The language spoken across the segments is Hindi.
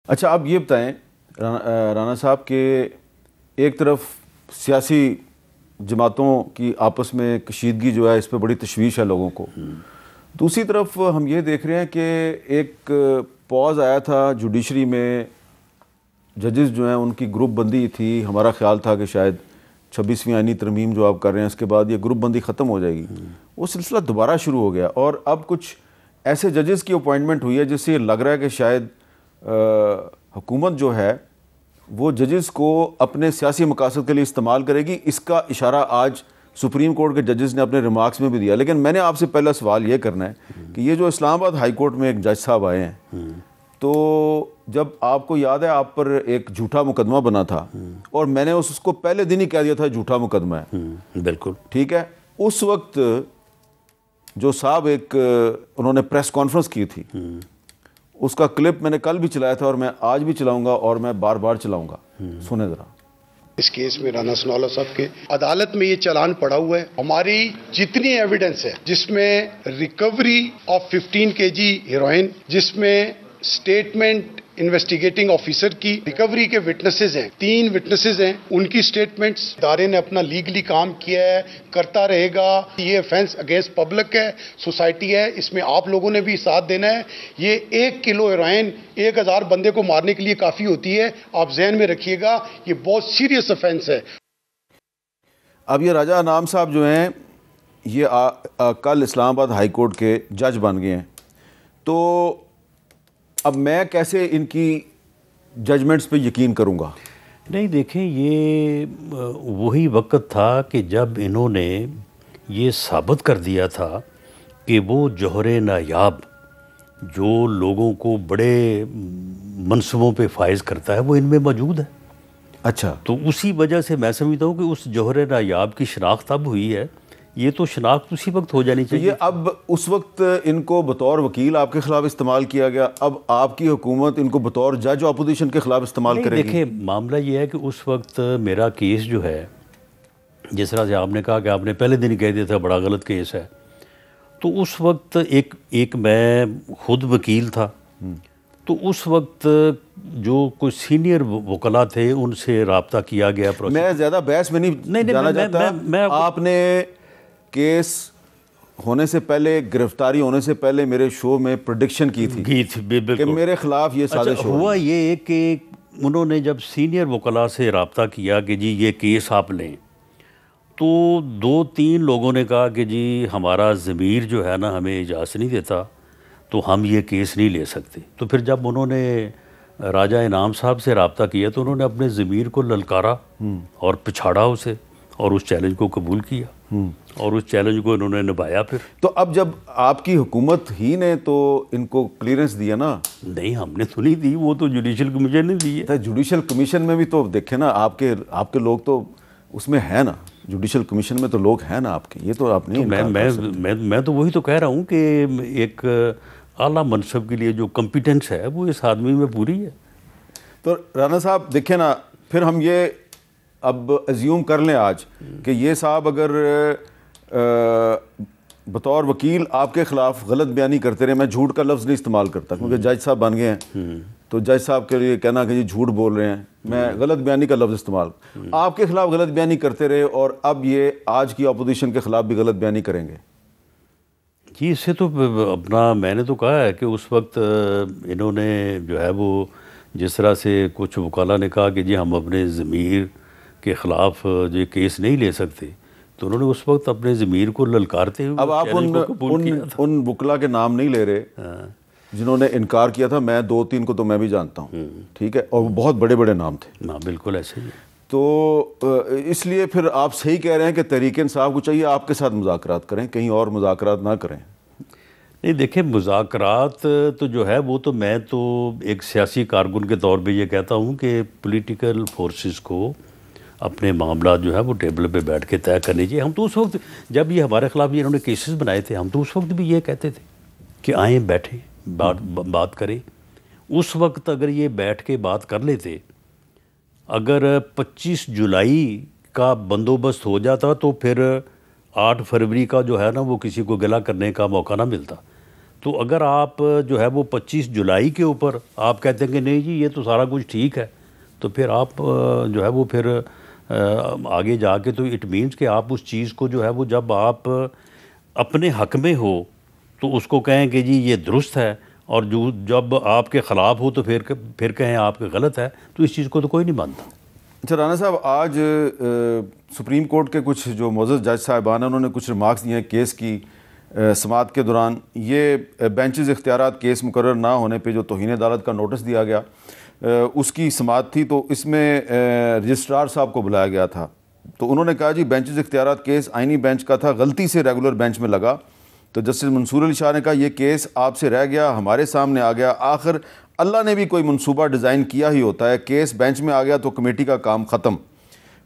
अच्छा, आप ये बताएं राना साहब के एक तरफ सियासी जमातों की आपस में कशीदगी जो है, इस पर बड़ी तशवीश है लोगों को। दूसरी तरफ हम ये देख रहे हैं कि एक पॉज आया था जुडिशरी में, जजेस जो हैं उनकी ग्रुप बंदी थी। हमारा ख्याल था कि शायद 26वीं आईनी तरमीम जो आप कर रहे हैं इसके बाद ये ग्रुप बंदी ख़त्म हो जाएगी। वो सिलसिला दोबारा शुरू हो गया और अब कुछ ऐसे जजेस की अपॉइंटमेंट हुई है जिससे लग रहा है कि शायद हुकूमत जो है वो जजेस को अपने सियासी मकासद के लिए इस्तेमाल करेगी। इसका इशारा आज सुप्रीम कोर्ट के जजेस ने अपने रिमार्क्स में भी दिया। लेकिन मैंने आपसे पहला सवाल ये करना है कि ये जो इस्लामाबाद हाई कोर्ट में एक जज साहब आए हैं, तो जब आपको याद है आप पर एक झूठा मुकदमा बना था और मैंने उसको पहले दिन ही कह दिया था झूठा मुकदमा है। बिल्कुल ठीक है। उस वक्त जो साहब एक उन्होंने प्रेस कॉन्फ्रेंस की थी, उसका क्लिप मैंने कल भी चलाया था और मैं आज भी चलाऊंगा और मैं बार बार चलाऊंगा। सुने जरा। इस केस में राना सनाउल्लाह साहब के अदालत में ये चालान पड़ा हुआ है। हमारी जितनी एविडेंस है, जिसमें रिकवरी ऑफ 15 kg हेरोइन, जिसमें स्टेटमेंट इन्वेस्टिगेटिंग ऑफिसर की, रिकवरी के विटनेसेस हैं, 3 विटनेसेस हैं, उनकी स्टेटमेंट्स। इदारे ने अपना लीगली काम किया है, करता रहेगा। ये ऑफेंस अगेंस्ट पब्लिक है, सोसाइटी है, इसमें आप लोगों ने भी साथ देना है। ये 1 किलो हेरोइन 1000 बंदे को मारने के लिए काफी होती है, आप जहन में रखिएगा। ये बहुत सीरियस ऑफेंस है। अब ये राजा इनाम साहब जो हैं ये कल इस्लामाबाद हाई कोर्ट के जज बन गए हैं, तो अब मैं कैसे इनकी जजमेंट्स पे यकीन करूंगा? नहीं, देखें, ये वही वक्त था कि जब इन्होंने ये साबित कर दिया था कि वो जौहरे नायाब जो लोगों को बड़े मनसूबों पे फायज करता है वो इनमें मौजूद है। अच्छा, तो उसी वजह से मैं समझता हूँ कि उस जौहरे नायाब की शनाख्त अब हुई है। ये तो शनाख्त उसी वक्त हो जानी चाहिए। ये अब उस वक्त इनको बतौर वकील आपके खिलाफ इस्तेमाल किया गया, अब आपकी हुकूमत इनको बतौर जज अपोजिशन के खिलाफ इस्तेमाल करेगी। देखें, मामला ये है कि उस वक्त मेरा केस जो है, जिस तरह से आपने कहा कि आपने पहले दिन कह दिया था बड़ा गलत केस है, तो उस वक्त एक मैं खुद वकील था। तो उस वक्त जो कुछ सीनियर वकला थे उनसे रब्ता किया गया। मैं ज़्यादा बहस में नहीं जाना चाहता। आपने केस होने से पहले, गिरफ्तारी होने से पहले मेरे शो में प्रेडिक्शन की थी कि मेरे खिलाफ ये साजिश हुआ। ये कि उन्होंने जब सीनियर वकला से रब्ता किया कि जी ये केस आप लें, तो 2-3 लोगों ने कहा कि जी हमारा ज़मीर जो है ना हमें इजाज़त नहीं देता, तो हम ये केस नहीं ले सकते। तो फिर जब उन्होंने राजा इनाम साहब से रब्ता किया तो उन्होंने अपने ज़मीर को ललकारा और पिछाड़ा उसे, और उस चैलेंज को कबूल किया और उस चैलेंज को इन्होंने निभाया। फिर तो अब जब आपकी हुकूमत ही ने तो इनको क्लियरेंस दिया ना? नहीं, हमने तो नहीं दी, वो तो जुडिशल कमीशन ने दी है। तो जुडिशल कमीशन में भी तो देखे ना, आपके लोग तो उसमें है ना, जुडिशल कमीशन में तो लोग हैं ना आपके। ये तो आप नहीं। तो मैं तो वही तो कह रहा हूँ कि एक आला मनसब के लिए जो कॉम्पिटेंस है वो इस आदमी में पूरी है। तो राना साहब देखें ना, फिर हम ये अब अज्यूम कर लें आज कि ये साहब अगर बतौर वकील आपके ख़िलाफ़ गलत बयानी करते रहे, मैं झूठ का लफ्ज़ नहीं इस्तेमाल करता क्योंकि जज साहब बन गए हैं, तो जज साहब के लिए कहना कि ये झूठ बोल रहे हैं, मैं गलत बयानी का लफ्ज़ इस्तेमाल आपके ख़िलाफ़ गलत बयानी करते रहे और अब ये आज की अपोजिशन के ख़िलाफ़ भी गलत बयानी करेंगे। जी, इससे तो अपना मैंने तो कहा है कि उस वक्त इन्होंने जो है वो जिस तरह से कुछ वकाला ने कहा कि जी हम अपने ज़मीर के ख़िलाफ़ जो केस नहीं ले सकते, तो उन्होंने उस वक्त अपने ज़मीर को ललकारते हुए अब आप उन वकला के नाम नहीं ले रहे जिन्होंने इनकार किया था। मैं 2-3 को तो मैं भी जानता हूँ, ठीक है, और वो बहुत बड़े बड़े नाम थे ना। बिल्कुल ऐसे ही। तो इसलिए फिर आप सही कह रहे हैं कि तहरीक इंसाफ को चाहिए आपके साथ मुज़ाकरात करें, कहीं और मुज़ाकरात ना करें। नहीं, देखें, मुज़ाकरात तो जो है वो तो मैं तो एक सियासी कारकुन के तौर पे ये कहता हूँ कि पॉलिटिकल फोर्सेस को अपने मामला जो है वो टेबल पे बैठ के तय करने चाहिए। हम तो उस वक्त जब ये हमारे ख़िलाफ़ ये इन्होंने केसेस बनाए थे, हम तो उस वक्त भी ये कहते थे कि आएँ, बैठें, बात करें। उस वक्त अगर ये बैठ के बात कर लेते, अगर 25 जुलाई का बंदोबस्त हो जाता तो फिर 8 फरवरी का जो है ना वो किसी को गिला करने का मौका ना मिलता। तो अगर आप जो है वो 25 जुलाई के ऊपर आप कहते हैं कि नहीं जी ये तो सारा कुछ ठीक है, तो फिर आप जो है वो फिर आगे जाके तो इट मीन्स कि आप उस चीज़ को जो है वो जब आप अपने हक में हो तो उसको कहें कि जी ये दुरुस्त है, और जो जब आपके ख़िलाफ़ हो तो फिर कहें आपके गलत है, तो इस चीज़ को तो कोई नहीं मानता। अच्छा राना साहब, आज सुप्रीम कोर्ट के कुछ जो मोअज़्ज़ज़ जज साहिबान हैं उन्होंने कुछ रिमार्क्स दिए हैं केस की समाअत के दौरान। ये बेंचेस इख्तियारात केस मुकर्रर ना होने पे जो तौहीन अदालत का नोटिस दिया गया उसकी समाअत थी, तो इसमें रजिस्ट्रार साहब को बुलाया गया था। तो उन्होंने कहा जी बेंचेस इख्तियारात केस आइनी बेंच का था, गलती से रेगुलर बेंच में लगा। तो जस्टिस मंसूर अली शाह ने कहा ये केस आपसे रह गया, हमारे सामने आ गया, आखिर अल्लाह ने भी कोई मंसूबा डिज़ाइन किया ही होता है, केस बेंच में आ गया तो कमेटी का काम ख़त्म।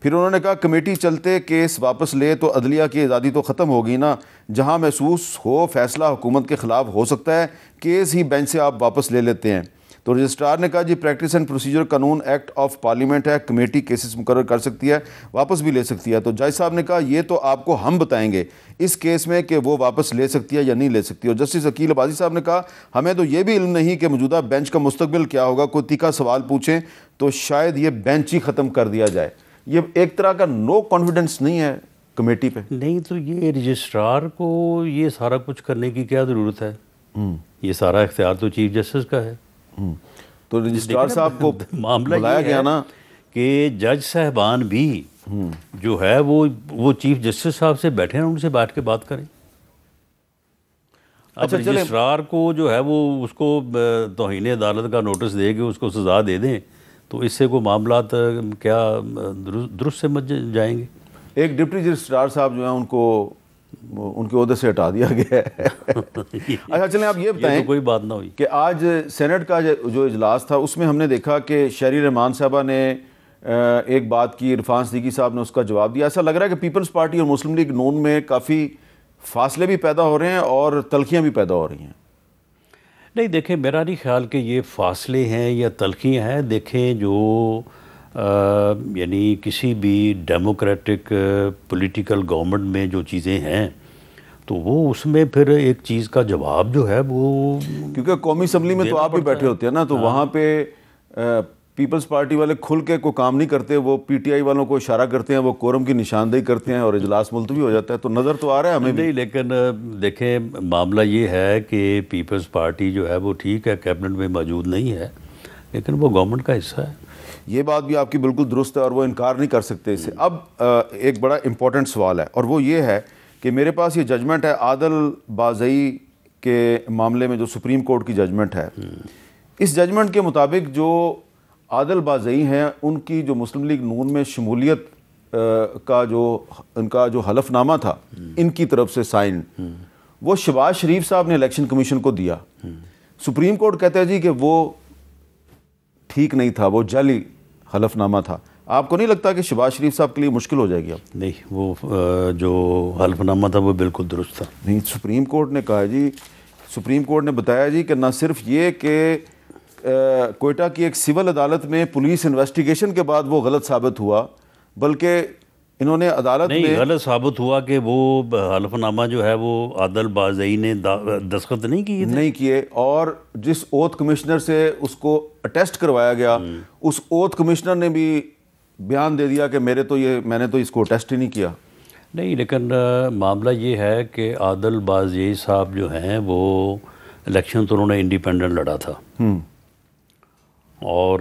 फिर उन्होंने कहा कमेटी चलते केस वापस ले तो अदलिया की आज़ादी तो ख़त्म होगी ना, जहां महसूस हो फैसला हुकूमत के ख़िलाफ़ हो सकता है केस ही बेंच से आप वापस ले लेते हैं। तो रजिस्ट्रार ने कहा जी प्रैक्टिस एंड प्रोसीजर कानून एक्ट ऑफ पार्लियामेंट है, कमेटी केसेस मुकर्रर कर सकती है, वापस भी ले सकती है। तो जज साहब ने कहा ये तो आपको हम बताएंगे इस केस में कि वो वापस ले सकती है या नहीं ले सकती। और जस्टिस अकील अबादी साहब ने कहा हमें तो ये भी इल्म नहीं कि मौजूदा बेंच का मुस्तकबिल क्या होगा, कोई तीखा सवाल पूछें तो शायद ये बेंच ही ख़त्म कर दिया जाए। ये एक तरह का नो कॉन्फिडेंस नहीं है कमेटी पे? नहीं, तो ये रजिस्ट्रार को ये सारा कुछ करने की क्या ज़रूरत है? ये सारा इख्तियार तो चीफ जस्टिस का है। तो रजिस्ट्रार साहब को मामला बुलाया गया ना कि जज साहबान भी जो है वो चीफ जस्टिस साहब से बैठे हैं, उनसे बैठ के बात करें। अच्छा, रजिस्ट्रार को जो है वो उसको तौहीन अदालत का नोटिस दे के उसको सज़ा दे दें तो इससे कोई मामला क्या दुरुस्त से मच जाएंगे। एक डिप्टी रजिस्ट्रार साहब जो है उनको उनके ओहदे से हटा दिया गया है। अच्छा चलें आप ये बताएं तो कोई बात ना हुई कि आज सेनेट का जो इजलास था उसमें हमने देखा कि शहरी रहमान साहबा ने एक बात की, इरफान सिद्दीकी साहब ने उसका जवाब दिया। ऐसा लग रहा है कि पीपल्स पार्टी और मुस्लिम लीग नून में काफ़ी फासले भी पैदा हो रहे हैं और तलखियाँ भी पैदा हो रही हैं। नहीं देखें, मेरा नहीं ख्याल कि ये फासले हैं या तलखियाँ हैं। देखें जो यानी किसी भी डेमोक्रेटिक पॉलिटिकल गवर्नमेंट में जो चीज़ें हैं तो वो उसमें फिर एक चीज़ का जवाब जो है वो, क्योंकि कौमी असम्बली में तो आप भी बैठे होते हैं ना, तो वहाँ पे पीपल्स पार्टी वाले खुल के कोई काम नहीं करते, वो पीटीआई वालों को इशारा करते हैं, वो कोरम की निशानदेही करते हैं और इजलास मुलतवी हो जाता है। तो नज़र तो आ रहा है हमें नहीं, लेकिन देखें मामला ये है कि पीपल्स पार्टी जो है वो ठीक है कैबिनेट में मौजूद नहीं है, लेकिन वो गवर्नमेंट का हिस्सा है। ये बात भी आपकी बिल्कुल दुरुस्त है और वो इनकार नहीं कर सकते इससे। अब एक बड़ा इंपॉर्टेंट सवाल है और वो ये है कि मेरे पास ये जजमेंट है आदल बाज़ई के मामले में, जो सुप्रीम कोर्ट की जजमेंट है। इस जजमेंट के मुताबिक जो आदल बाज़ई हैं उनकी जो मुस्लिम लीग नून में शमूलियत का जो उनका जो हलफनामा था इनकी तरफ से साइन, वो शहबाज शरीफ साहब ने इलेक्शन कमीशन को दिया। सुप्रीम कोर्ट कहता है जी कि वो ठीक नहीं था, वो जाली हलफनामा था। आपको नहीं लगता कि शहबाज शरीफ साहब के लिए मुश्किल हो जाएगी अब? नहीं, वो जो हलफनामा था वो बिल्कुल दुरुस्त था। नहीं, सुप्रीम कोर्ट ने कहा जी, सुप्रीम कोर्ट ने बताया जी कि न सिर्फ ये कि कोयटा की एक सिविल अदालत में पुलिस इन्वेस्टिगेशन के बाद वो गलत साबित हुआ, बल्कि इन्होंने अदालत में गलत साबित हुआ कि वो हलफनामा जो है वो आदल बाज़ई ने दस्तखत नहीं किए और जिस ओथ कमिश्नर से उसको अटेस्ट करवाया गया उस ओथ कमिश्नर ने भी बयान दे दिया कि मैंने तो इसको अटेस्ट ही नहीं किया। नहीं, लेकिन मामला ये है कि आदल बाज़ई साहब जो हैं वो इलेक्शन तो उन्होंने इंडिपेंडेंट लड़ा था और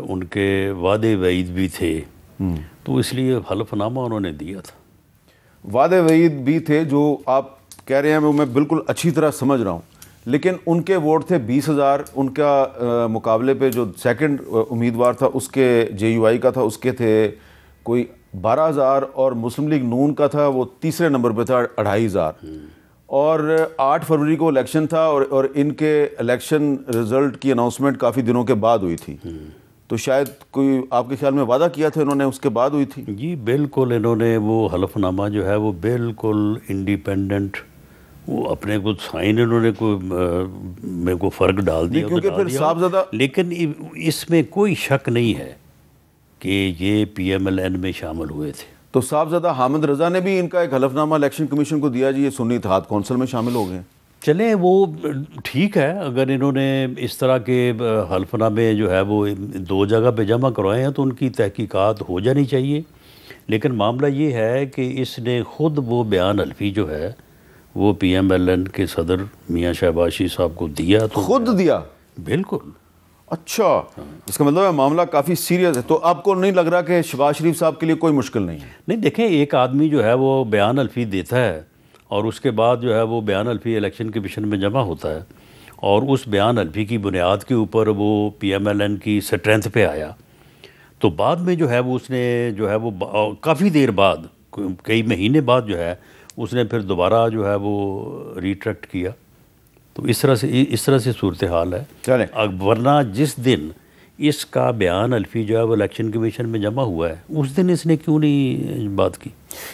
उनके वादे वईद भी थे, तो इसलिए हलफनामा उन्होंने दिया था। वादे वईद भी थे जो आप कह रहे हैं, वो मैं बिल्कुल अच्छी तरह समझ रहा हूँ, लेकिन उनके वोट थे 20,000, उनका मुकाबले पे जो सेकंड उम्मीदवार था उसके JUI का था उसके थे कोई 12,000 और मुस्लिम लीग नून का था वो तीसरे नंबर पे था 2,500 और 8 फरवरी को इलेक्शन था और इनके इलेक्शन रिज़ल्ट की अनाउंसमेंट काफ़ी दिनों के बाद हुई थी। तो शायद कोई आपके ख्याल में वादा किया था इन्होंने, उसके बाद हुई थी? जी बिल्कुल, इन्होंने वो हलफनामा जो है वो बिल्कुल इंडिपेंडेंट, वो अपने कुछ साइन इन्होंने मेरे को फ़र्क डाल दिया क्योंकि फिर साहबज़ादा, लेकिन इसमें कोई शक नहीं है कि ये PMLN में शामिल हुए थे। तो साहबज़ादा हामिद रज़ा ने भी इनका एक हलफनामा इलेक्शन कमीशन को दिया जी, ये सुन्नी इत्तेहाद कौंसिल में शामिल हो गए। चलें वो ठीक है, अगर इन्होंने इस तरह के हल्फनामे जो है वो 2 जगह पे जमा करवाए हैं तो उनकी तहकीकात हो जानी चाहिए। लेकिन मामला ये है कि इसने ख़ुद वो बयान हल्फी जो है वो PMLN के सदर मियाँ शहबाज शरीफ साहब को दिया, तो खुद दिया? बिल्कुल। अच्छा, इसका मतलब है मामला काफ़ी सीरियस है। तो आपको नहीं लग रहा कि शहबाज शरीफ साहब के लिए कोई मुश्किल नहीं है? नहीं, देखें, एक आदमी जो है वो बयान हल्फी देता है और उसके बाद जो है वो बयान हल्फी इलेक्शन कमीशन में जमा होता है और उस बयान हल्फी की बुनियाद के ऊपर वो PMLN की स्ट्रेंथ पे आया, तो बाद में जो है वो उसने जो है वो काफ़ी देर बाद, कई महीने बाद जो है उसने फिर दोबारा जो है वो रिट्रैक्ट किया। तो इस तरह से सूरत हाल है। चलें, वरना जिस दिन इसका बयान हल्फी जो है वो इलेक्शन कमीशन में जमा हुआ है उस दिन इसने क्यों नहीं बात की?